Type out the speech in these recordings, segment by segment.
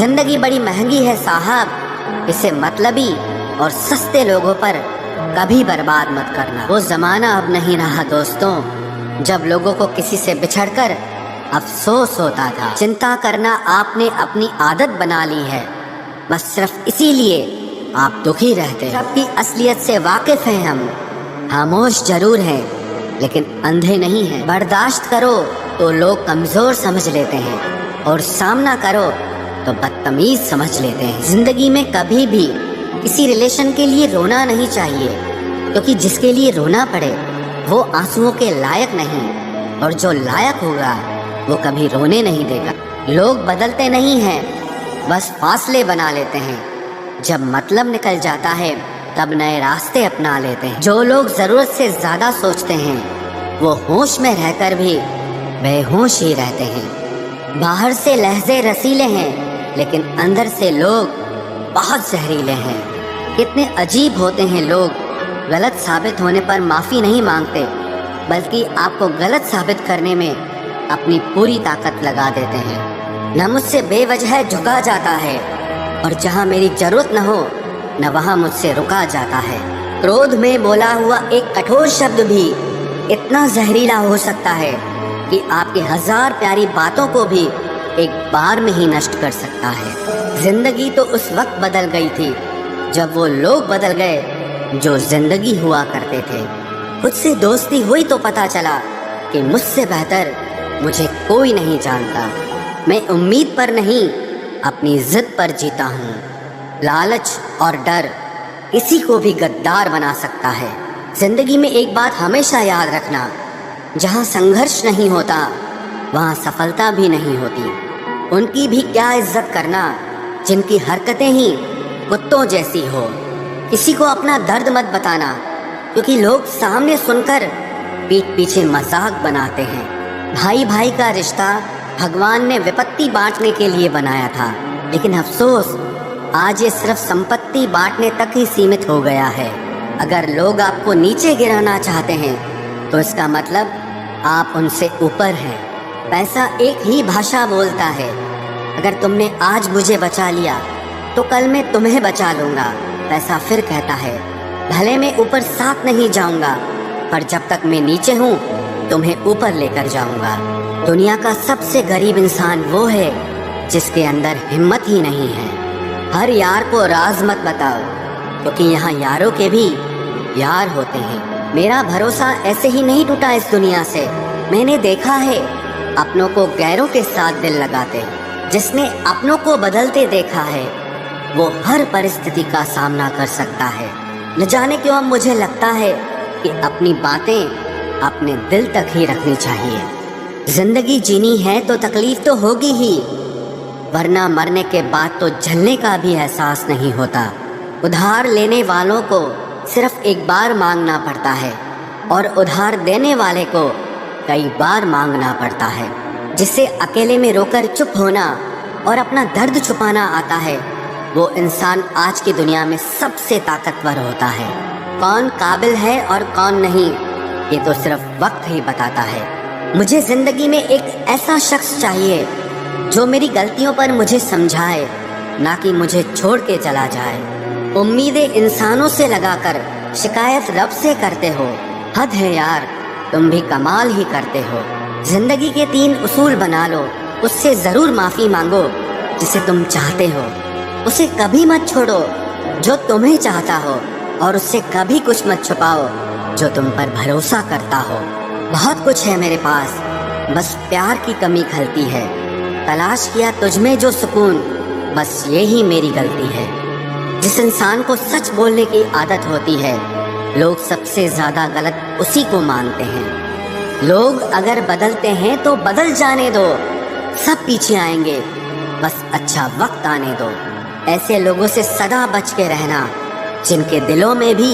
जिंदगी बड़ी महंगी है साहब, इसे मतलबी और सस्ते लोगों पर कभी बर्बाद मत करना। वो जमाना अब नहीं रहा दोस्तों, जब लोगों को किसी से बिछड़कर अफसोस होता था। चिंता करना आपने अपनी आदत बना ली है, बस सिर्फ इसीलिए आप दुखी रहते हैं। सबकी असलियत से वाकिफ हैं हम, खामोश जरूर हैं लेकिन अंधे नहीं हैं। बर्दाश्त करो तो लोग कमजोर समझ लेते हैं और सामना करो तो बदतमीज समझ लेते हैं। जिंदगी में कभी भी किसी रिलेशन के लिए रोना नहीं चाहिए, क्योंकि जिसके लिए रोना पड़े वो आंसुओं के लायक नहीं, और जो लायक होगा वो कभी रोने नहीं देगा। लोग बदलते नहीं हैं, बस फासले बना लेते हैं। जब मतलब निकल जाता है तब नए रास्ते अपना लेते हैं। जो लोग जरूरत से ज्यादा सोचते हैं वो होश में रहकर भी बेहोश ही रहते हैं। बाहर से लहजे रसीले हैं लेकिन अंदर से लोग बहुत जहरीले हैं। कितने अजीब होते हैं लोग, गलत साबित होने पर माफ़ी नहीं मांगते, बल्कि आपको गलत साबित करने में अपनी पूरी ताकत लगा देते हैं। न मुझसे बेवजह झुका जाता है, और जहाँ मेरी जरूरत न हो न वहाँ मुझसे रुका जाता है। क्रोध में बोला हुआ एक कठोर शब्द भी इतना जहरीला हो सकता है कि आपकी 1000 प्यारी बातों को भी एक बार में ही नष्ट कर सकता है। जिंदगी तो उस वक्त बदल गई थी जब वो लोग बदल गए जो जिंदगी हुआ करते थे। खुद से दोस्ती हुई तो पता चला कि मुझसे बेहतर मुझे कोई नहीं जानता। मैं उम्मीद पर नहीं, अपनी जिद पर जीता हूँ। लालच और डर किसी को भी गद्दार बना सकता है। जिंदगी में एक बात हमेशा याद रखना, जहाँ संघर्ष नहीं होता वहाँ सफलता भी नहीं होती। उनकी भी क्या इज्जत करना जिनकी हरकतें ही कुत्तों जैसी हो। किसी को अपना दर्द मत बताना, क्योंकि लोग सामने सुनकर पीठ पीछे मजाक बनाते हैं। भाई भाई का रिश्ता भगवान ने विपत्ति बांटने के लिए बनाया था, लेकिन अफसोस आज ये सिर्फ संपत्ति बांटने तक ही सीमित हो गया है। अगर लोग आपको नीचे गिराना चाहते हैं तो इसका मतलब आप उनसे ऊपर हैं। पैसा एक ही भाषा बोलता है। अगर तुमने आज मुझे बचा लिया तो कल मैं तुम्हें बचा लूंगा। पैसा फिर कहता है, भले मैं ऊपर साथ नहीं जाऊंगा, पर जब तक मैं नीचे हूँ तुम्हें ऊपर लेकर जाऊंगा। दुनिया का सबसे गरीब इंसान वो है जिसके अंदर हिम्मत ही नहीं है। हर यार को राज मत बताओ, क्योंकि यहाँ यारों के भी यार होते हैं। मेरा भरोसा ऐसे ही नहीं टूटा इस दुनिया से। मैंने देखा है अपनों को गैरों के साथ दिल लगाते। जिसने अपनों को बदलते देखा है वो हर परिस्थिति का सामना कर सकता है। न जाने क्यों अब मुझे लगता है कि अपनी बातें अपने दिल तक ही रखनी चाहिए। जिंदगी जीनी है तो तकलीफ तो होगी ही, वरना मरने के बाद तो जलने का भी एहसास नहीं होता। उधार लेने वालों को सिर्फ एक बार मांगना पड़ता है, और उधार देने वाले को कई बार मांगना पड़ता है। जिसे अकेले में रोकर चुप होना और अपना दर्द छुपाना आता है, वो इंसान आज की दुनिया में सबसे ताकतवर होता है। कौन काबिल है और कौन नहीं, ये तो सिर्फ वक्त ही बताता है। मुझे जिंदगी में एक ऐसा शख्स चाहिए जो मेरी गलतियों पर मुझे समझाए, ना कि मुझे छोड़ के चला जाए। उम्मीदें इंसानों से लगाकर शिकायत रब से करते हो। हद है यार, तुम भी कमाल ही करते हो। जिंदगी के 3 उसूल बना लो, उससे जरूर माफी मांगो जिसे तुम चाहते हो। उसे कभी मत छोड़ो जो तुम्हें चाहता हो, और उससे कभी कुछ मत छुपाओ जो तुम पर भरोसा करता हो। बहुत कुछ है मेरे पास, बस प्यार की कमी खलती है। तलाश किया तुझमें जो सुकून, बस यही मेरी गलती है। जिस इंसान को सच बोलने की आदत होती है, लोग सबसे ज्यादा गलत उसी को मानते हैं। लोग अगर बदलते हैं तो बदल जाने दो, सब पीछे आएंगे, बस अच्छा वक्त आने दो। ऐसे लोगों से सदा बच के रहना जिनके दिलों में भी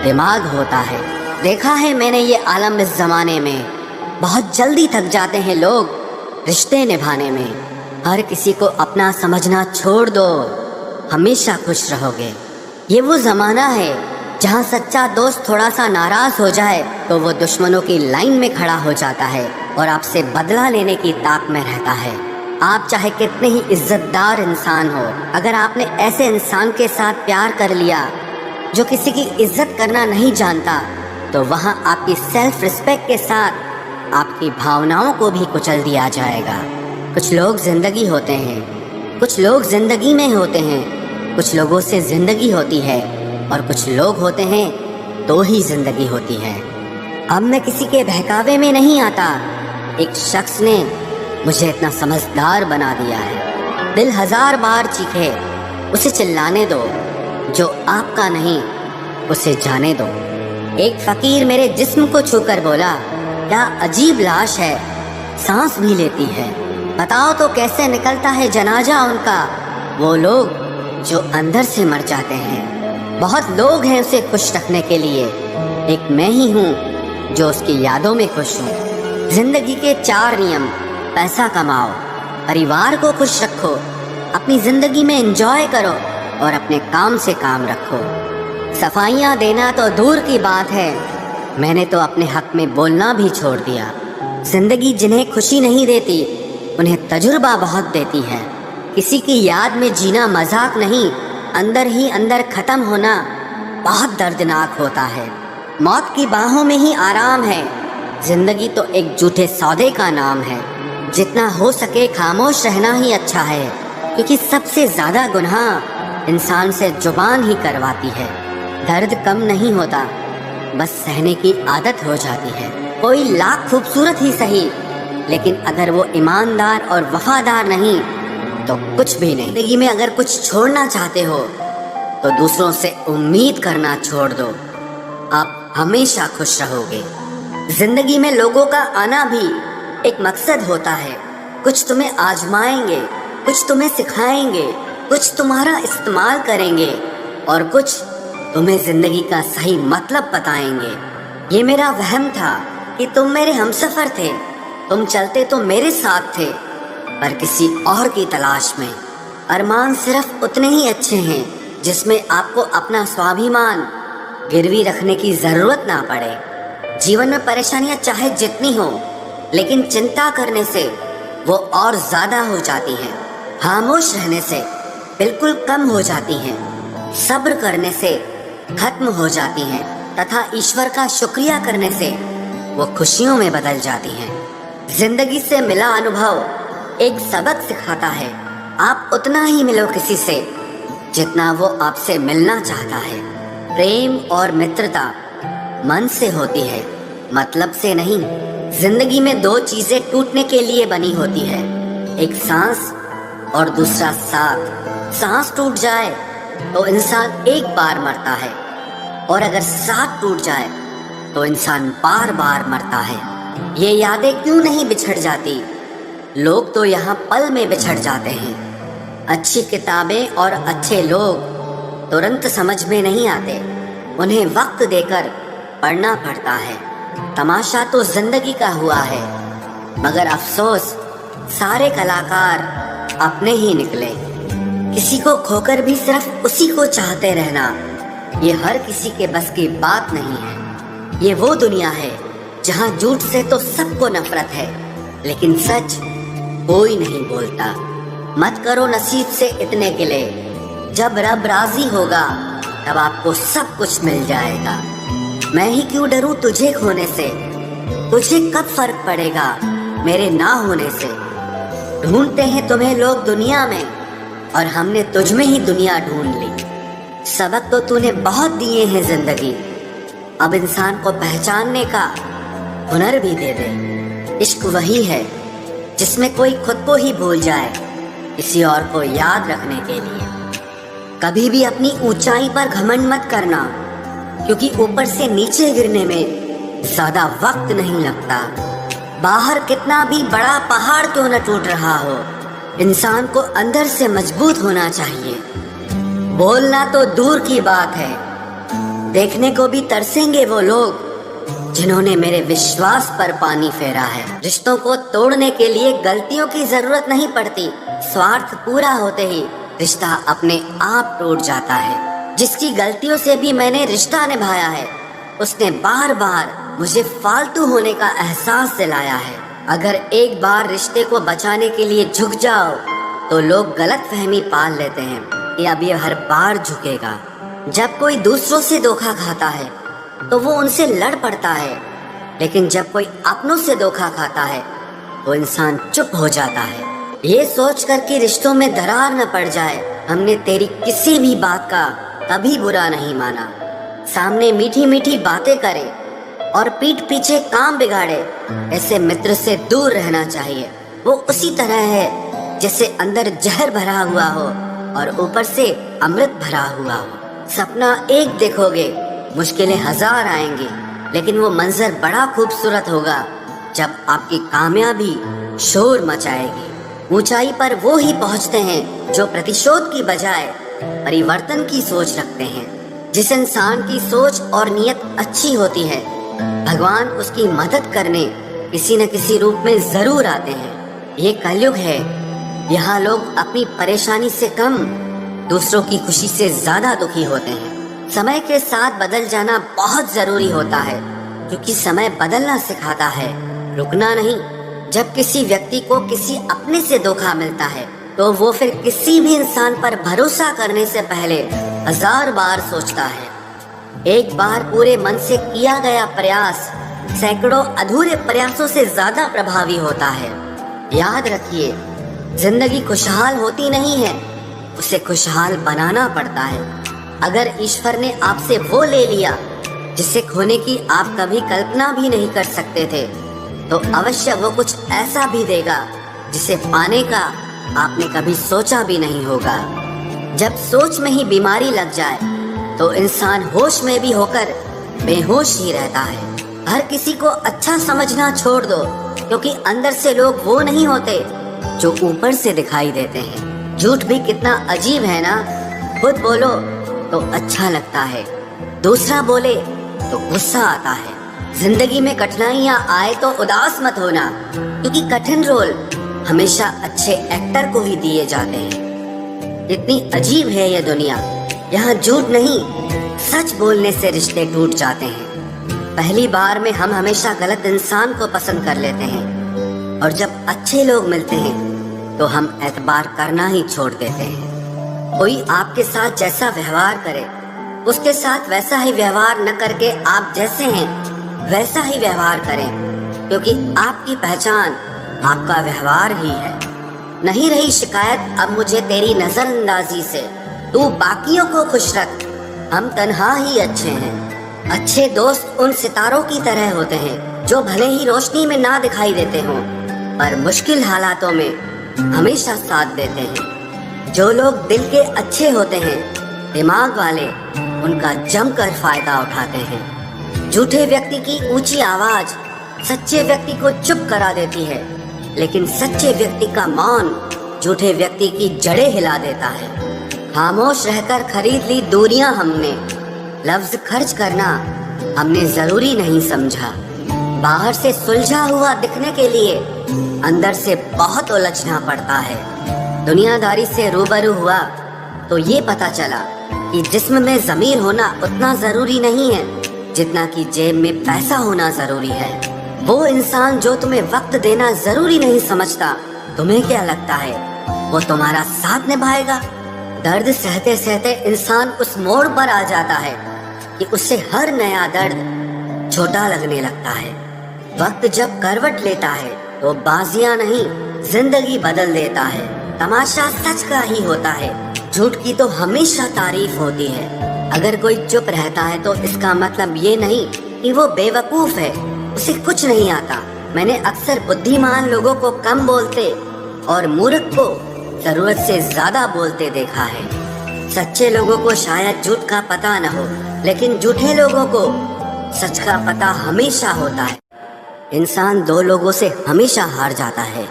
दिमाग होता है। देखा है मैंने ये आलम इस जमाने में, बहुत जल्दी थक जाते हैं लोग रिश्ते निभाने में। हर किसी को अपना समझना छोड़ दो, हमेशा खुश रहोगे। ये वो जमाना है जहाँ सच्चा दोस्त थोड़ा सा नाराज हो जाए तो वो दुश्मनों की लाइन में खड़ा हो जाता है और आपसे बदला लेने की ताक में रहता है। آپ چاہے کتنے ہی عزت دار انسان ہو، اگر آپ نے ایسے انسان کے ساتھ پیار کر لیا جو کسی کی عزت کرنا نہیں جانتا، تو وہاں آپ کی سیلف ریسپیکٹ کے ساتھ آپ کی بھاوناؤں کو بھی کچل دیا جائے گا۔ کچھ لوگ زندگی ہوتے ہیں، کچھ لوگ زندگی میں ہوتے ہیں، کچھ لوگوں سے زندگی ہوتی ہے اور کچھ لوگ ہوتے ہیں تو ہی زندگی ہوتی ہے۔ اب میں کسی کے بہکاوے میں نہیں آتا، ایک شخص نے مجھے اتنا سمجھدار بنا دیا ہے۔ دل ہزار بار چیخے، اسے چلانے دو، جو آپ کا نہیں اسے جانے دو۔ ایک فقیر میرے جسم کو چھو کر بولا، کیا عجیب لاش ہے، سانس بھی لیتی ہے، بتاؤ تو کیسے نکلتا ہے جنازہ ان کا، وہ لوگ جو اندر سے مر جاتے ہیں۔ بہت لوگ ہیں اسے خوش رکھنے کے لیے، ایک میں ہی ہوں جو اس کی یادوں میں خوش ہوں۔ زندگی کے 4 نیم: پیسہ کماؤ، پریوار کو خوش رکھو، اپنی زندگی میں انجوائے کرو اور اپنے کام سے کام رکھو۔ صفائیاں دینا تو دور کی بات ہے، میں نے تو اپنے حق میں بولنا بھی چھوڑ دیا۔ زندگی جنہیں خوشی نہیں دیتی انہیں تجربہ بہت دیتی ہے۔ کسی کی یاد میں جینا مذاق نہیں، اندر ہی اندر ختم ہونا بہت دردناک ہوتا ہے۔ موت کی باہوں میں ہی آرام ہے، زندگی تو ایک جھوٹے سودے کا نام ہے۔ جتنا ہو سکے خاموش رہنا ہی اچھا ہے، کیونکہ سب سے زیادہ گناہ انسان سے زبان ہی کرواتی ہے۔ درد کم نہیں ہوتا، بس سہنے کی عادت ہو جاتی ہے۔ کوئی لاکھ خوبصورت ہی صحیح، لیکن اگر وہ ایماندار اور وفادار نہیں تو کچھ بھی نہیں۔ زندگی میں اگر کچھ چھوڑنا چاہتے ہو تو دوسروں سے امید کرنا چھوڑ دو، آپ ہمیشہ خوش رہو گے۔ زندگی میں لوگوں کا آنا بھی ایک مقصد ہوتا ہے، کچھ تمہیں آزمائیں گے، کچھ تمہیں سکھائیں گے، کچھ تمہارا استعمال کریں گے اور کچھ تمہیں زندگی کا صحیح مطلب بتائیں گے۔ یہ میرا وہم تھا کہ تم میرے ہمسفر تھے، تم چلتے تو میرے ساتھ تھے پر کسی اور کی تلاش میں۔ ارمان صرف اتنے ہی اچھے ہیں جس میں آپ کو اپنا سوابھیمان گروی رکھنے کی ضرورت نہ پڑے۔ جیون میں پریشانیاں چاہے جتنی ہوں، لیکن چنتا کرنے سے وہ اور زیادہ ہو جاتی ہیں، خاموش رہنے سے بالکل کم ہو جاتی ہیں، صبر کرنے سے ختم ہو جاتی ہیں، تتھا ایشور کا شکریہ کرنے سے وہ خوشیوں میں بدل جاتی ہیں۔ زندگی سے ملا انوبھو ایک سبق سکھاتا ہے، آپ اتنا ہی ملو کسی سے جتنا وہ آپ سے ملنا چاہتا ہے۔ پریم اور مترتا من سے ہوتی ہے، مطلب سے نہیں۔ زندگی میں 2 چیزیں ٹوٹنے کے لیے بنی ہوتی ہے، ایک سانس اور دوسرا ساتھ۔ سانس ٹوٹ جائے تو انسان ایک بار مرتا ہے، اور اگر ساتھ ٹوٹ جائے تو انسان بار بار مرتا ہے۔ یہ یادیں کیوں نہیں بچھڑ جاتی؟ لوگ تو یہاں پل میں بچھڑ جاتے ہیں۔ اچھی کتابیں اور اچھے لوگ ترنت سمجھ میں نہیں آتے، انہیں وقت دے کر پڑھنا پڑتا ہے۔ تماشا تو زندگی کا ہوا ہے، مگر افسوس سارے کلاکار اپنے ہی نکلے۔ کسی کو کھو کر بھی صرف اسی کو چاہتے رہنا، یہ ہر کسی کے بس کی بات نہیں ہے۔ یہ وہ دنیا ہے جہاں جھوٹ سے تو سب کو نفرت ہے، لیکن سچ کوئی نہیں بولتا۔ مت کرو نصیب سے اتنے گلے، جب رب راضی ہوگا تب آپ کو سب کچھ مل جائے گا۔ میں ہی کیوں ڈروں تجھے کھونے سے، تجھے کب فرق پڑے گا میرے نہ ہونے سے۔ ڈھونڈتے ہیں تمہیں لوگ دنیا میں، اور ہم نے تجھ میں ہی دنیا ڈھونڈ لی۔ سبق تو تو نے بہت دیے ہیں زندگی، اب انسان کو پہچاننے کا ہنر بھی دے دے۔ عشق وہی ہے جس میں کوئی خود کو ہی بھول جائے کسی اور کو یاد رکھنے کے لیے۔ کبھی بھی اپنی اونچائی پر گھمنڈ مت کرنا، کیونکہ اوپر سے نیچے گرنے میں زیادہ وقت نہیں لگتا۔ باہر کتنا بھی بڑا پہاڑ کیوں نہ ٹوٹ رہا ہو، انسان کو اندر سے مضبوط ہونا چاہیے۔ بولنا تو دور کی بات ہے، دیکھنے کو بھی ترسیں گے وہ لوگ جنہوں نے میرے وشواس پر پانی پھیرا ہے۔ رشتوں کو توڑنے کے لیے غلطیوں کی ضرورت نہیں پڑتی، سوارتھ پورا ہوتے ہی رشتہ اپنے آپ ٹوٹ جاتا ہے۔ جس کی غلطیوں سے بھی میں نے رشتہ نبھایا ہے، اس نے بار بار مجھے فالتو ہونے کا احساس دلایا ہے۔ अगर एक बार रिश्ते को बचाने के लिए झुक जाओ तो लोग गलत फहमी पाल लेते हैं कि अब ये हर बार झुकेगा। जब कोई दूसरों से धोखा खाता है तो वो उनसे लड़ पड़ता है, लेकिन जब कोई अपनों से धोखा खाता है तो इंसान चुप हो जाता है। ये सोच कर कि रिश्तों में दरार न पड़ जाए, हमने तेरी किसी भी बात का कभी बुरा नहीं माना। सामने मीठी मीठी बातें करे और पीठ पीछे काम बिगाड़े, ऐसे मित्र से दूर रहना चाहिए। वो उसी तरह है जैसे अंदर जहर भरा हुआ हो और ऊपर से अमृत भरा हुआ हो। सपना एक देखोगे, मुश्किलें हजार आएंगी, लेकिन वो मंजर बड़ा खूबसूरत होगा जब आपकी कामयाबी शोर मचाएगी। ऊंचाई पर वो ही पहुंचते हैं जो प्रतिशोध की बजाय परिवर्तन की सोच रखते हैं। जिस इंसान की सोच और नीयत अच्छी होती है, भगवान उसकी मदद करने किसी न किसी रूप में जरूर आते हैं। ये कलयुग है, यहाँ लोग अपनी परेशानी से कम दूसरों की खुशी से ज्यादा दुखी होते हैं। समय के साथ बदल जाना बहुत जरूरी होता है, क्योंकि समय बदलना सिखाता है, रुकना नहीं। जब किसी व्यक्ति को किसी अपने से धोखा मिलता है तो वो फिर किसी भी इंसान पर भरोसा करने से पहले 1000 बार सोचता है। एक बार पूरे मन से किया गया प्रयास सैकड़ों अधूरे प्रयासों से ज्यादा प्रभावी होता है। याद रखिए, जिंदगी खुशहाल होती नहीं है, उसे खुशहाल बनाना पड़ता है। अगर ईश्वर ने आपसे वो ले लिया जिसे खोने की आप कभी कल्पना भी नहीं कर सकते थे, तो अवश्य वो कुछ ऐसा भी देगा जिसे पाने का आपने कभी सोचा भी नहीं होगा। जब सोच में ही बीमारी लग जाए तो इंसान होश में भी होकर बेहोश ही रहता है। हर किसी को अच्छा समझना छोड़ दो, क्योंकि अंदर से लोग वो नहीं होते जो ऊपर से दिखाई देते हैं। झूठ भी कितना अजीब है ना, खुद बोलो तो अच्छा लगता है, दूसरा बोले तो गुस्सा आता है। जिंदगी में कठिनाइयां आए तो उदास मत होना, क्योंकि कठिन रोल हमेशा अच्छे एक्टर को ही दिए जाते हैं। इतनी अजीब है ये दुनिया, यहाँ झूठ नहीं सच बोलने से रिश्ते टूट जाते हैं। पहली बार में हम हमेशा गलत इंसान को पसंद कर लेते हैं, और जब अच्छे लोग मिलते हैं तो हम एतबार करना ही छोड़ देते हैं। कोई आपके साथ जैसा व्यवहार करे, उसके साथ वैसा ही व्यवहार न करके आप जैसे हैं वैसा ही व्यवहार करें, क्योंकि आपकी पहचान आपका व्यवहार ही है। नहीं रही शिकायत अब मुझे तेरी नजरअंदाजी से, तू बाकियों को खुश रख, हम तन्हा ही अच्छे हैं। अच्छे दोस्त उन सितारों की तरह होते हैं जो भले ही रोशनी में ना दिखाई देते हों, पर मुश्किल हालातों में हमेशा साथ देते हैं। जो लोग दिल के अच्छे होते हैं, दिमाग वाले, उनका जमकर फायदा उठाते हैं। झूठे व्यक्ति की ऊंची आवाज सच्चे व्यक्ति को चुप करा देती है, लेकिन सच्चे व्यक्ति का मौन झूठे व्यक्ति की जड़ें हिला देता है। खामोश रहकर खरीद ली दूरियां हमने, लफ्ज खर्च करना हमने जरूरी नहीं समझा। बाहर से सुलझा हुआ दिखने के लिए अंदर से बहुत उलझना पड़ता है। दुनियादारी से रूबरू हुआ तो ये पता चला कि जिस्म में ज़मीर होना उतना जरूरी नहीं है जितना कि जेब में पैसा होना जरूरी है। वो इंसान जो तुम्हें वक्त देना जरूरी नहीं समझता, तुम्हें क्या लगता है वो तुम्हारा साथ निभाएगा? दर्द सहते सहते इंसान उस मोड़ पर आ जाता है कि उससे हर नया दर्द छोटा लगने लगता है। वक्त जब करवट लेता है तो बाजियां नहीं जिंदगी बदल देता है। तमाशा सच का ही होता है, झूठ की तो हमेशा तारीफ होती है। अगर कोई चुप रहता है तो इसका मतलब ये नहीं कि वो बेवकूफ है, उसे कुछ नहीं आता। मैंने अक्सर बुद्धिमान लोगों को कम बोलते और मूर्ख को जरूरत से ज्यादा बोलते देखा है। सच्चे लोगों को शायद झूठ का पता न हो, लेकिन झूठे लोगों को सच का पता हमेशा होता है। इंसान दो लोगों से हमेशा हार जाता है,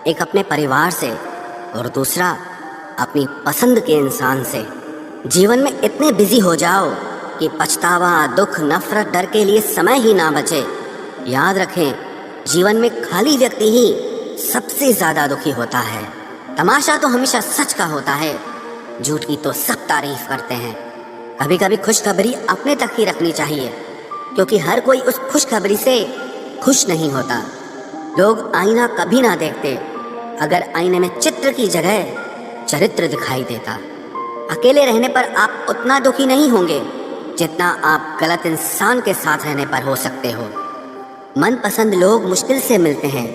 एक अपने परिवार से और दूसरा अपनी पसंद के इंसान से। जीवन में इतने बिजी हो जाओ कि पछतावा, दुख, नफरत, डर के लिए समय ही ना बचे। याद रखें, जीवन में खाली व्यक्ति ही सबसे ज्यादा दुखी होता है। तमाशा तो हमेशा सच का होता है, झूठ की तो सब तारीफ करते हैं। कभी कभी खुशखबरी अपने तक ही रखनी चाहिए, क्योंकि हर कोई उस खुशखबरी से खुश नहीं होता। लोग आईना कभी ना देखते अगर आईने में चित्र की जगह चरित्र दिखाई देता। अकेले रहने पर आप उतना दुखी नहीं होंगे जितना आप गलत इंसान के साथ रहने पर हो सकते हो। मनपसंद लोग मुश्किल से मिलते हैं,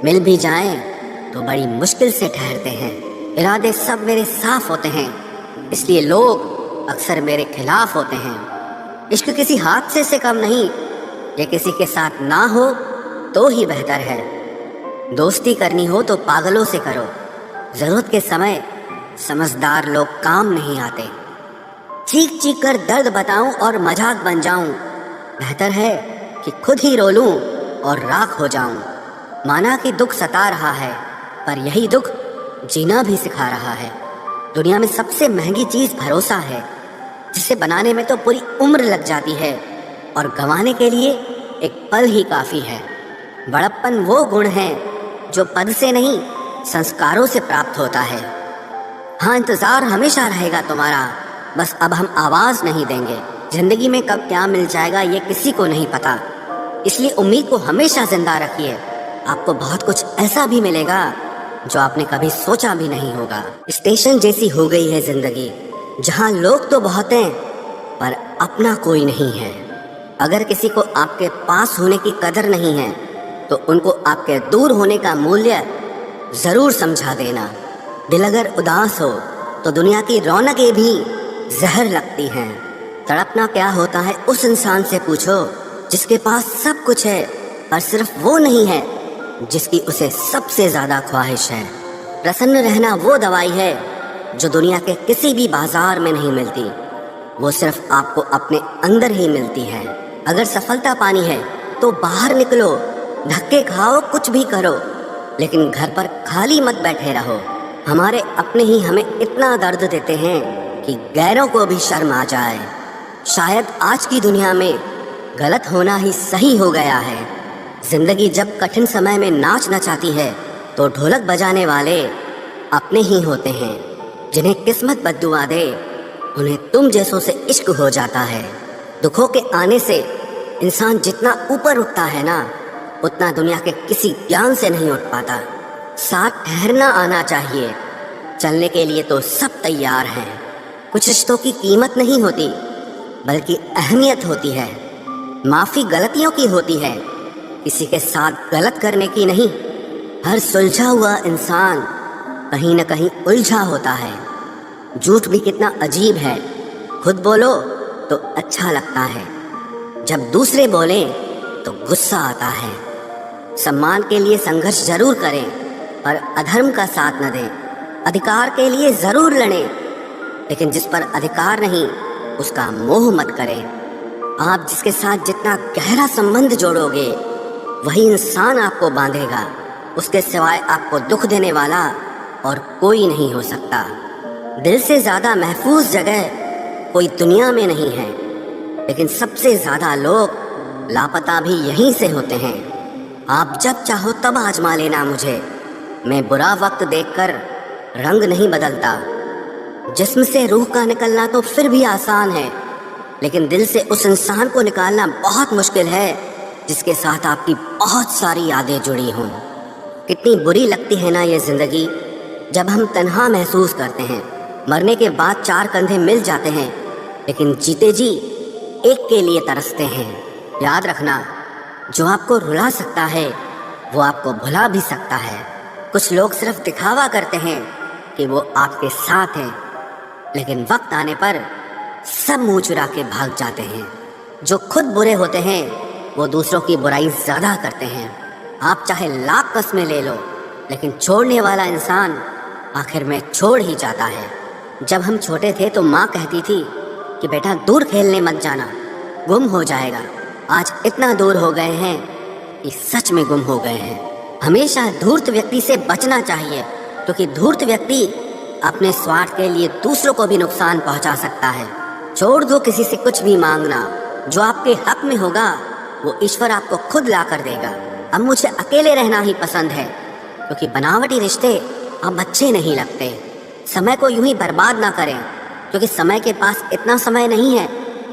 मिल भी जाएं तो बड़ी मुश्किल से ठहरते हैं। इरादे सब मेरे साफ होते हैं, इसलिए लोग अक्सर मेरे खिलाफ होते हैं। इश्क किसी हादसे से कम नहीं, ये किसी के साथ ना हो तो ही बेहतर है। दोस्ती करनी हो तो पागलों से करो, जरूरत के समय समझदार लोग काम नहीं आते। चीख चीख कर दर्द बताऊं और मजाक बन जाऊं, बेहतर है कि खुद ही रो लूं और राख हो जाऊं। माना कि दुख सता रहा है, पर यही दुख जीना भी सिखा रहा है। दुनिया में सबसे महंगी चीज भरोसा है, जिसे बनाने में तो पूरी उम्र लग जाती है और गंवाने के लिए एक पल ही काफी है। बड़प्पन वो गुण है जो पद से नहीं संस्कारों से प्राप्त होता है। हाँ, इंतजार हमेशा रहेगा तुम्हारा, बस अब हम आवाज नहीं देंगे। जिंदगी में कब क्या मिल जाएगा ये किसी को नहीं पता, इसलिए उम्मीद को हमेशा जिंदा रखिए। आपको बहुत कुछ ऐसा भी मिलेगा जो आपने कभी सोचा भी नहीं होगा। स्टेशन जैसी हो गई है जिंदगी, जहाँ लोग तो बहुत हैं पर अपना कोई नहीं है। अगर किसी को आपके पास होने की कदर नहीं है तो उनको आपके दूर होने का मूल्य जरूर समझा देना। दिल अगर उदास हो तो दुनिया की रौनकें भी जहर लगती हैं। तड़पना क्या होता है उस इंसान से पूछो जिसके पास सब कुछ है, पर सिर्फ वो नहीं है जिसकी उसे सबसे ज्यादा ख्वाहिश है। प्रसन्न रहना वो दवाई है जो दुनिया के किसी भी बाजार में नहीं मिलती, वो सिर्फ आपको अपने अंदर ही मिलती है। अगर सफलता पानी है तो बाहर निकलो, धक्के खाओ, कुछ भी करो, लेकिन घर पर खाली मत बैठे रहो। हमारे अपने ही हमें इतना दर्द देते हैं कि गैरों को भी शर्म आ जाए। शायद आज की दुनिया में गलत होना ही सही हो गया है। जिंदगी जब कठिन समय में नाच नचाती है तो ढोलक बजाने वाले अपने ही होते हैं। जिन्हें किस्मत बद्दुआ दे उन्हें तुम जैसों से इश्क हो जाता है। दुखों के आने से इंसान जितना ऊपर उठता है ना, उतना दुनिया के किसी ज्ञान से नहीं उठ पाता। साथ ठहरना आना चाहिए, चलने के लिए तो सब तैयार हैं। कुछ रिश्तों की कीमत नहीं होती बल्कि अहमियत होती है। माफी गलतियों की होती है, किसी के साथ गलत करने की नहीं। हर सुलझा हुआ इंसान कहीं न कहीं उलझा होता है। झूठ भी कितना अजीब है, खुद बोलो तो अच्छा लगता है, जब दूसरे बोलें तो गुस्सा आता है। सम्मान के लिए संघर्ष जरूर करें पर अधर्म का साथ न दें। अधिकार के लिए जरूर लड़ें, लेकिन जिस पर अधिकार नहीं उसका मोह मत करें। आप जिसके साथ जितना गहरा संबंध जोड़ोगे वही इंसान आपको बांधेगा। उसके सिवाय आपको दुख देने वाला और कोई नहीं हो सकता। दिल से ज्यादा महफूज जगह कोई दुनिया में नहीं है, लेकिन सबसे ज्यादा लोग लापता भी यहीं से होते हैं। आप जब चाहो तब आजमा लेना मुझे, मैं बुरा वक्त देखकर रंग नहीं बदलता। जिस्म से रूह का निकलना तो फिर भी आसान है, लेकिन दिल से उस इंसान को निकालना बहुत मुश्किल है जिसके साथ आपकी बहुत सारी यादें जुड़ी हों। कितनी बुरी लगती है ना ये जिंदगी, जब हम तन्हा महसूस करते हैं। मरने के बाद चार कंधे मिल जाते हैं, लेकिन जीते जी एक के लिए तरसते हैं। याद रखना, जो आपको रुला सकता है वो आपको भुला भी सकता है। कुछ लोग सिर्फ दिखावा करते हैं कि वो आपके साथ हैं, लेकिन वक्त आने पर सब मुंह चुरा के भाग जाते हैं। जो खुद बुरे होते हैं वो दूसरों की बुराई ज्यादा करते हैं। आप चाहे लाख कस्में ले लो, लेकिन छोड़ने वाला इंसान आखिर में छोड़ ही जाता है। जब हम छोटे थे तो माँ कहती थी कि बेटा दूर खेलने मत जाना, गुम हो जाएगा। आज इतना दूर हो गए हैं कि सच में गुम हो गए हैं। हमेशा धूर्त व्यक्ति से बचना चाहिए, क्योंकि धूर्त व्यक्ति अपने स्वार्थ के लिए दूसरों को भी नुकसान पहुंचा सकता है। छोड़ दो किसी से कुछ भी मांगना, जो आपके हक में होगा वो ईश्वर आपको खुद ला कर देगा। अब मुझे अकेले रहना ही पसंद है, क्योंकि बनावटी रिश्ते अब अच्छे नहीं लगते। समय को यूं ही बर्बाद ना करें, क्योंकि समय के पास इतना समय नहीं है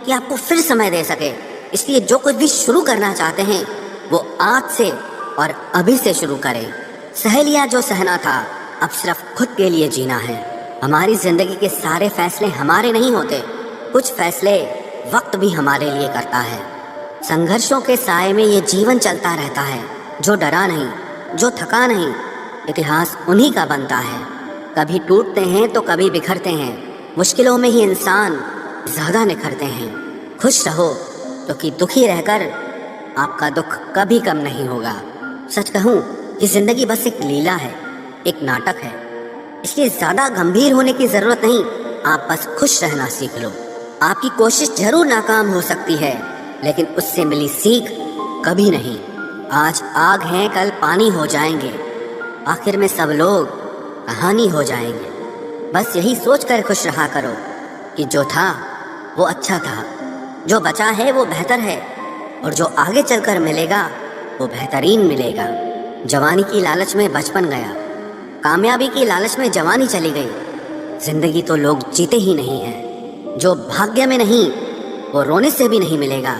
कि आपको फिर समय दे सके। इसलिए जो कुछ भी शुरू करना चाहते हैं वो आज से और अभी से शुरू करें। सह लिया जो सहना था, अब सिर्फ खुद के लिए जीना है। हमारी जिंदगी के सारे फैसले हमारे नहीं होते, कुछ फैसले वक्त भी हमारे लिए करता है। संघर्षों के साए में ये जीवन चलता रहता है। जो डरा नहीं, जो थका नहीं, इतिहास उन्हीं का बनता है। कभी टूटते हैं तो कभी बिखरते हैं, मुश्किलों में ही इंसान ज़्यादा निखरते हैं। खुश रहो क्योंकि दुखी रहकर आपका दुख कभी कम नहीं होगा। सच कहूँ, ये ज़िंदगी बस एक लीला है, एक नाटक है, इसलिए ज़्यादा गंभीर होने की ज़रूरत नहीं। आप बस खुश रहना सीख लो। आपकी कोशिश जरूर नाकाम हो सकती है, लेकिन उससे मिली सीख कभी नहीं। आज आग हैं, कल पानी हो जाएंगे, आखिर में सब लोग कहानी हो जाएंगे। बस यही सोच कर खुश रहा करो कि जो था वो अच्छा था, जो बचा है वो बेहतर है, और जो आगे चलकर मिलेगा वो बेहतरीन मिलेगा। जवानी की लालच में बचपन गया, कामयाबी की लालच में जवानी चली गई। जिंदगी तो लोग जीते ही नहीं हैं, जो भाग्य में नहीं वो रोने से भी नहीं मिलेगा।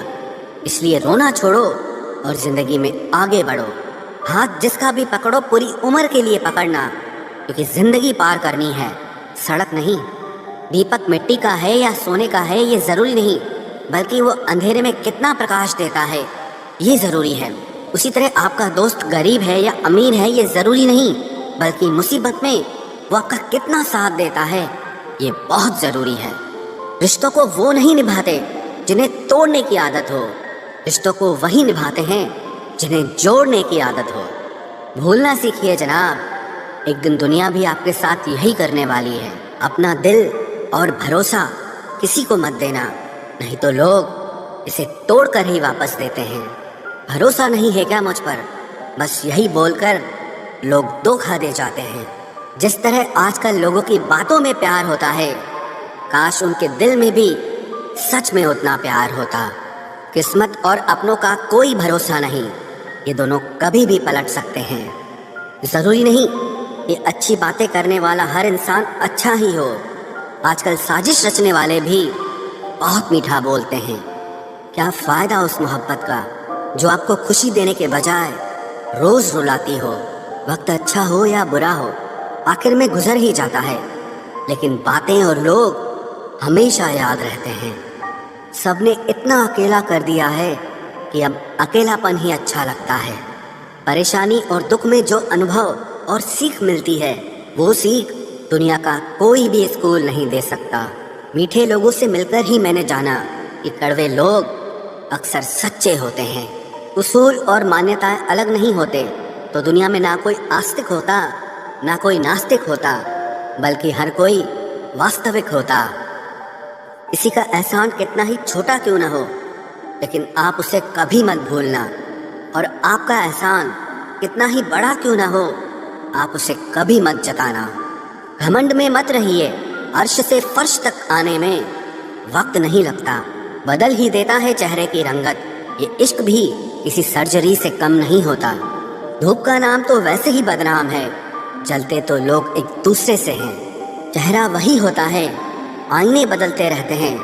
इसलिए रोना छोड़ो और जिंदगी में आगे बढ़ो। हाथ जिसका भी पकड़ो पूरी उम्र के लिए पकड़ना, क्योंकि जिंदगी पार करनी है, सड़क नहीं। दीपक मिट्टी का है या सोने का है ये ज़रूरी नहीं, बल्कि वो अंधेरे में कितना प्रकाश देता है ये ज़रूरी है। उसी तरह आपका दोस्त गरीब है या अमीर है ये ज़रूरी नहीं, बल्कि मुसीबत में वो आपका कितना साथ देता है ये बहुत ज़रूरी है। रिश्तों को वो नहीं निभाते जिन्हें तोड़ने की आदत हो, रिश्तों को वही निभाते हैं जिन्हें जोड़ने की आदत हो। भूलना सीखिए जनाब, एक दिन दुनिया भी आपके साथ यही करने वाली है। अपना दिल और भरोसा किसी को मत देना, नहीं तो लोग इसे तोड़कर ही वापस देते हैं। भरोसा नहीं है क्या मुझ पर, बस यही बोलकर लोग धोखा दे जाते हैं। जिस तरह आजकल लोगों की बातों में प्यार होता है, काश उनके दिल में भी सच में उतना प्यार होता। किस्मत और अपनों का कोई भरोसा नहीं, ये दोनों कभी भी पलट सकते हैं। ज़रूरी नहीं कि अच्छी बातें करने वाला हर इंसान अच्छा ही हो। आजकल साजिश रचने वाले भी बहुत मीठा बोलते हैं। क्या फ़ायदा उस मोहब्बत का जो आपको खुशी देने के बजाय रोज़ रुलाती हो। वक्त अच्छा हो या बुरा हो, आखिर में गुजर ही जाता है, लेकिन बातें और लोग हमेशा याद रहते हैं। सबने इतना अकेला कर दिया है कि अब अकेलापन ही अच्छा लगता है। परेशानी और दुख में जो अनुभव और सीख मिलती है, वो सीख दुनिया का कोई भी स्कूल नहीं दे सकता। मीठे लोगों से मिलकर ही मैंने जाना कि कड़वे लोग अक्सर सच्चे होते हैं। उसूल और मान्यताएं अलग नहीं होते तो दुनिया में ना कोई आस्तिक होता, ना कोई नास्तिक होता, बल्कि हर कोई वास्तविक होता। किसी का एहसान कितना ही छोटा क्यों ना हो, लेकिन आप उसे कभी मत भूलना। और आपका एहसान कितना ही बड़ा क्यों ना हो, आप उसे कभी मत जताना। घमंड में मत रहिए, अर्श से फर्श तक आने में वक्त नहीं लगता, बदल ही देता है चेहरे की रंगत। ये इश्क भी किसी सर्जरी से कम नहीं होता। धूप का नाम तो वैसे ही बदनाम है, जलते तो लोग एक दूसरे से हैं। चेहरा वही होता है, आईने बदलते रहते हैं,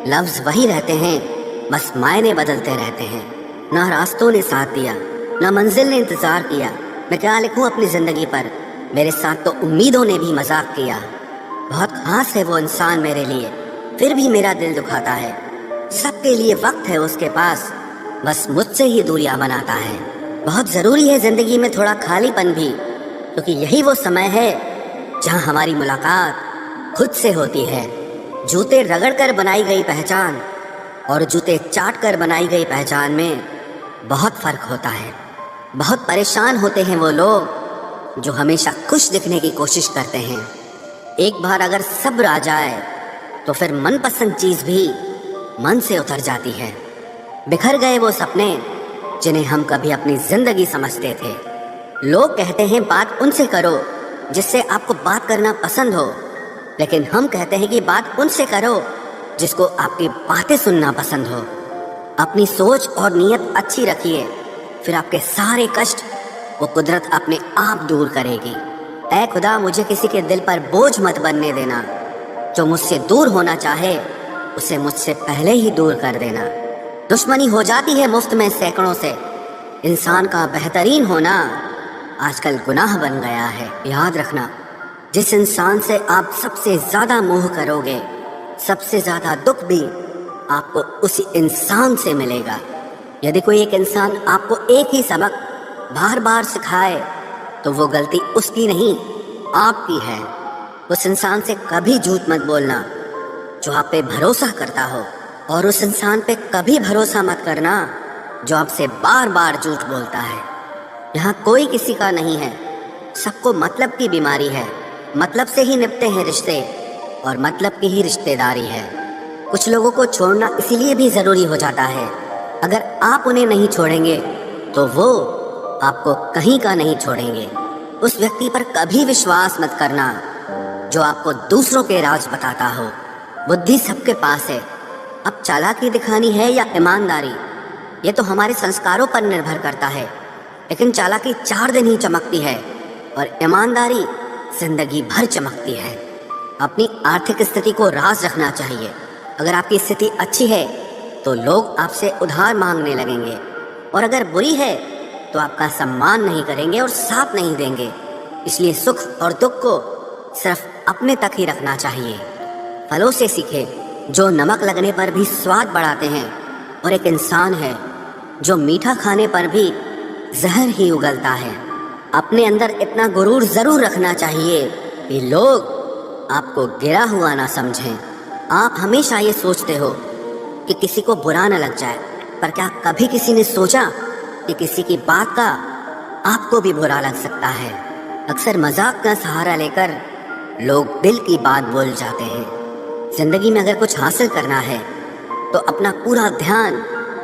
लफ्ज़ वही रहते हैं, बस मायने बदलते रहते हैं। ना रास्तों ने साथ दिया, ना मंजिल ने इंतज़ार किया। मैं क्या लिखूं अपनी ज़िंदगी पर, मेरे साथ तो उम्मीदों ने भी मजाक किया। बहुत खास है वो इंसान मेरे लिए, फिर भी मेरा दिल दुखाता है। सबके लिए वक्त है उसके पास, बस मुझसे ही दूरियां बनाता है। बहुत ज़रूरी है ज़िंदगी में थोड़ा खालीपन भी, क्योंकि यही वो समय है जहां हमारी मुलाकात खुद से होती है। जूते रगड़ कर बनाई गई पहचान और जूते चाट कर बनाई गई पहचान में बहुत फ़र्क होता है। बहुत परेशान होते हैं वो लोग जो हमेशा खुश दिखने की कोशिश करते हैं। एक बार अगर सब्र आ जाए तो फिर मनपसंद चीज़ भी मन से उतर जाती है। बिखर गए वो सपने जिन्हें हम कभी अपनी ज़िंदगी समझते थे। लोग कहते हैं बात उनसे करो जिससे आपको बात करना पसंद हो, लेकिन हम कहते हैं कि बात उनसे करो जिसको आपकी बातें सुनना पसंद हो। अपनी सोच और नीयत अच्छी रखिए, फिर आपके सारे कष्ट वो कुदरत अपने आप दूर करेगी। ऐ खुदा, मुझे किसी के दिल पर बोझ मत बनने देना। जो मुझसे दूर होना चाहे उसे मुझसे पहले ही दूर कर देना। दुश्मनी हो जाती है मुफ्त में सैकड़ों से, इंसान का बेहतरीन होना आजकल गुनाह बन गया है। याद रखना, जिस इंसान से आप सबसे ज्यादा मोह करोगे, सबसे ज्यादा दुख भी आपको उसी इंसान से मिलेगा। यदि कोई एक इंसान आपको एक ही सबक बार बार सिखाए तो वो गलती उसकी नहीं आपकी है। उस इंसान से कभी झूठ मत बोलना जो आप पे भरोसा करता हो, और उस इंसान पे कभी भरोसा मत करना जो आपसे बार बार झूठ बोलता है। यहाँ कोई किसी का नहीं है, सबको मतलब की बीमारी है। मतलब से ही निपटे हैं रिश्ते और मतलब की ही रिश्तेदारी है। कुछ लोगों को छोड़ना इसीलिए भी ज़रूरी हो जाता है, अगर आप उन्हें नहीं छोड़ेंगे तो वो आपको कहीं का नहीं छोड़ेंगे। उस व्यक्ति पर कभी विश्वास मत करना जो आपको दूसरों के राज बताता हो। बुद्धि सबके पास है, अब चालाकी दिखानी है या ईमानदारी, ये तो हमारे संस्कारों पर निर्भर करता है। लेकिन चालाकी 4 दिन ही चमकती है और ईमानदारी जिंदगी भर चमकती है। अपनी आर्थिक स्थिति को राज रखना चाहिए। अगर आपकी स्थिति अच्छी है तो लोग आपसे उधार मांगने लगेंगे, और अगर बुरी है तो आपका सम्मान नहीं करेंगे और साथ नहीं देंगे। इसलिए सुख और दुख को सिर्फ अपने तक ही रखना चाहिए। फलों से सीखे जो नमक लगने पर भी स्वाद बढ़ाते हैं, और एक इंसान है जो मीठा खाने पर भी जहर ही उगलता है। अपने अंदर इतना गुरूर जरूर रखना चाहिए कि लोग आपको गिरा हुआ ना समझें। आप हमेशा ये सोचते हो कि किसी को बुरा न लग जाए, पर क्या कभी किसी ने सोचा कि किसी की बात का आपको भी बुरा लग सकता है? अक्सर मजाक का सहारा लेकर लोग दिल की बात बोल जाते हैं। जिंदगी में अगर कुछ हासिल करना है तो अपना पूरा ध्यान,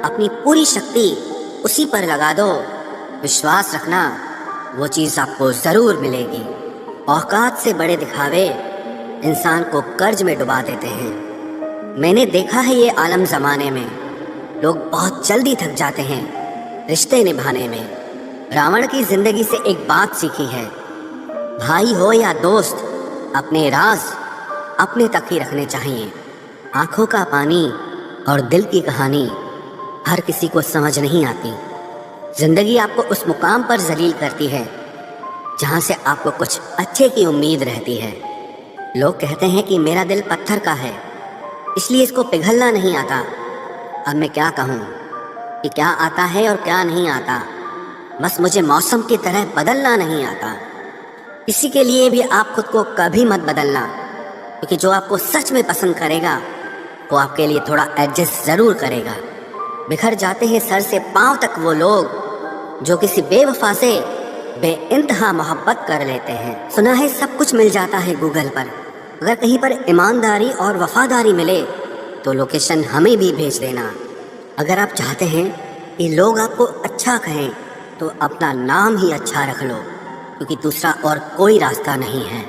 अपनी पूरी शक्ति उसी पर लगा दो। विश्वास रखना, वो चीज़ आपको ज़रूर मिलेगी। औकात से बड़े दिखावे इंसान को कर्ज में डुबा देते हैं। मैंने देखा है ये आलम ज़माने में लोग बहुत जल्दी थक जाते हैं रिश्ते निभाने में। रावण की ज़िंदगी से एक बात सीखी है, भाई हो या दोस्त, अपने राज अपने तक ही रखने चाहिए। आंखों का पानी और दिल की कहानी हर किसी को समझ नहीं आती। जिंदगी आपको उस मुकाम पर जलील करती है जहाँ से आपको कुछ अच्छे की उम्मीद रहती है। लोग कहते हैं कि मेरा दिल पत्थर का है, इसलिए इसको पिघलना नहीं आता। अब मैं क्या कहूँ कि क्या आता है और क्या नहीं आता। बस मुझे मौसम की तरह बदलना नहीं आता। किसी के लिए भी आप खुद को कभी मत बदलना, क्योंकि जो आपको सच में पसंद करेगा वो आपके लिए थोड़ा एडजस्ट ज़रूर करेगा। बिखर जाते हैं सर से पांव तक वो लोग जो किसी बेवफा से बेइंतहा मोहब्बत कर लेते हैं। सुना है सब कुछ मिल जाता है गूगल पर, अगर कहीं पर ईमानदारी और वफादारी मिले तो लोकेशन हमें भी भेज देना। अगर आप चाहते हैं कि लोग आपको अच्छा कहें तो अपना नाम ही अच्छा रख लो, क्योंकि दूसरा और कोई रास्ता नहीं है।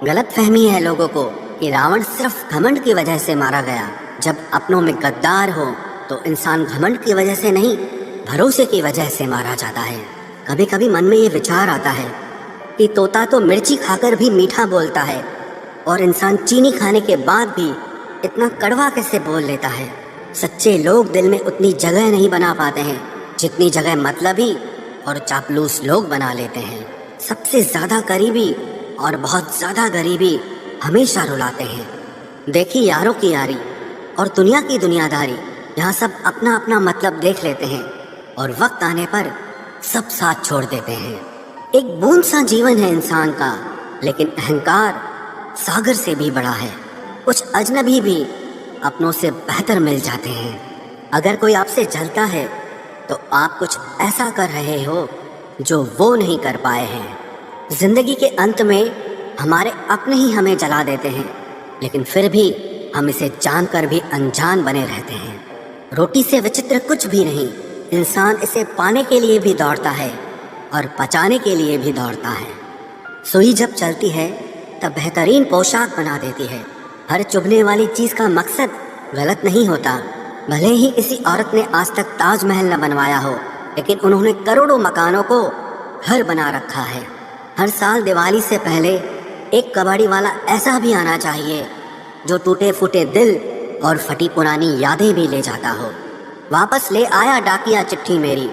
गलत फहमी है लोगों को कि रावण सिर्फ घमंड की वजह से मारा गया। जब अपनों में गद्दार हो तो इंसान घमंड की वजह से नहीं, भरोसे की वजह से मारा जाता है। कभी कभी मन में ये विचार आता है कि तोता तो मिर्ची खाकर भी मीठा बोलता है, और इंसान चीनी खाने के बाद भी इतना कड़वा कैसे बोल लेता है। सच्चे लोग दिल में उतनी जगह नहीं बना पाते हैं जितनी जगह मतलबी और चापलूस लोग बना लेते हैं। सबसे ज़्यादा करीबी और बहुत ज़्यादा गरीबी हमेशा रुलाते हैं। देखी यारों की यारी और दुनिया की दुनियादारी, यहाँ सब अपना अपना मतलब देख लेते हैं और वक्त आने पर सब साथ छोड़ देते हैं। एक बूंद सा जीवन है इंसान का, लेकिन अहंकार सागर से भी बड़ा है। कुछ अजनबी भी अपनों से बेहतर मिल जाते हैं। अगर कोई आपसे जलता है तो आप कुछ ऐसा कर रहे हो जो वो नहीं कर पाए हैं। जिंदगी के अंत में हमारे अपने ही हमें जला देते हैं, लेकिन फिर भी हम इसे जानकर भी अनजान बने रहते हैं। रोटी से विचित्र कुछ भी नहीं, इंसान इसे पाने के लिए भी दौड़ता है और पचाने के लिए भी दौड़ता है। सुई जब चलती है तब बेहतरीन पोशाक बना देती है। हर चुभने वाली चीज़ का मकसद गलत नहीं होता। भले ही किसी औरत ने आज तक ताजमहल न बनवाया हो, लेकिन उन्होंने करोड़ों मकानों को घर बना रखा है। हर साल दिवाली से पहले एक कबाड़ी वाला ऐसा भी आना चाहिए जो टूटे फूटे दिल और फटी पुरानी यादें भी ले जाता हो। वापस ले आया डाकिया चिट्ठी मेरी,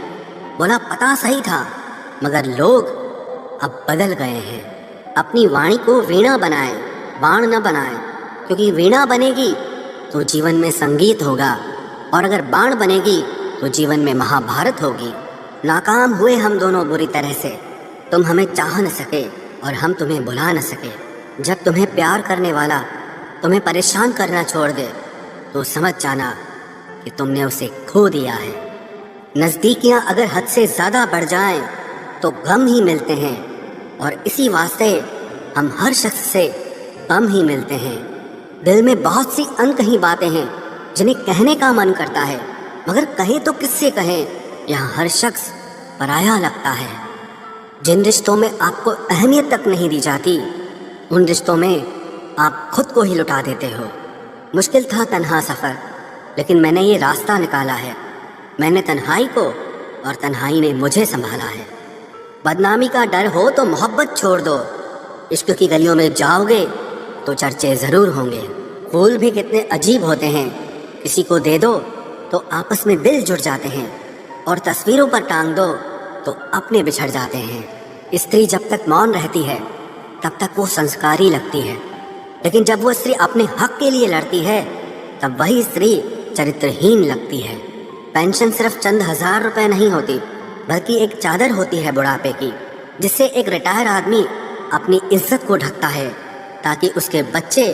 बोला पता सही था, मगर लोग अब बदल गए हैं। अपनी वाणी को वीणा बनाए, बाण न बनाए, क्योंकि वीणा बनेगी तो जीवन में संगीत होगा, और अगर बाण बनेगी तो जीवन में महाभारत होगी। नाकाम हुए हम दोनों बुरी तरह से, तुम हमें चाह न सके और हम तुम्हें बुला न सके। जब तुम्हें प्यार करने वाला तुम्हें परेशान करना छोड़ दे तो समझ जाना कि तुमने उसे खो दिया है। नज़दीकियां अगर हद से ज़्यादा बढ़ जाएं तो गम ही मिलते हैं, और इसी वास्ते हम हर शख्स से कम ही मिलते हैं। दिल में बहुत सी अनकही बातें हैं जिन्हें कहने का मन करता है, मगर कहें तो किससे कहें, यहाँ हर शख्स पराया लगता है। जिन रिश्तों में आपको अहमियत तक नहीं दी जाती, उन रिश्तों में आप खुद को ही लुटा देते हो। मुश्किल था तन्हा सफ़र, लेकिन मैंने ये रास्ता निकाला है। मैंने तन्हाई को और तन्हाई ने मुझे संभाला है। बदनामी का डर हो तो मोहब्बत छोड़ दो, इश्क की गलियों में जाओगे तो चर्चे ज़रूर होंगे। फूल भी कितने अजीब होते हैं, किसी को दे दो तो आपस में दिल जुड़ जाते हैं, और तस्वीरों पर टांग दो तो अपने बिछड़ जाते हैं। स्त्री जब तक मौन रहती है तब तक वो संस्कारी लगती है, लेकिन जब वो स्त्री अपने हक के लिए लड़ती है तब वही स्त्री चरित्रहीन लगती है। पेंशन सिर्फ चंद हजार रुपए नहीं होती, बल्कि एक चादर होती है बुढ़ापे की, जिससे एक रिटायर आदमी अपनी इज्जत को ढकता है ताकि उसके बच्चे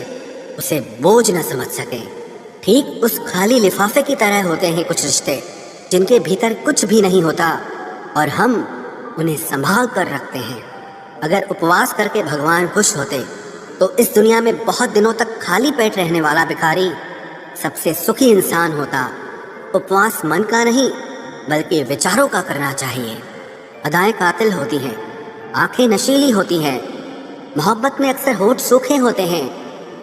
उसे बोझ न समझ सकें। ठीक उस खाली लिफाफे की तरह होते हैं कुछ रिश्ते जिनके भीतर कुछ भी नहीं होता और हम उन्हें संभाल कर रखते हैं। अगर उपवास करके भगवान खुश होते तो इस दुनिया में बहुत दिनों तक खाली पेट रहने वाला भिखारी सबसे सुखी इंसान होता। उपवास मन का नहीं बल्कि विचारों का करना चाहिए। अदाएं कातिल होती हैं, आंखें नशीली होती हैं, मोहब्बत में अक्सर होठ सूखे होते हैं,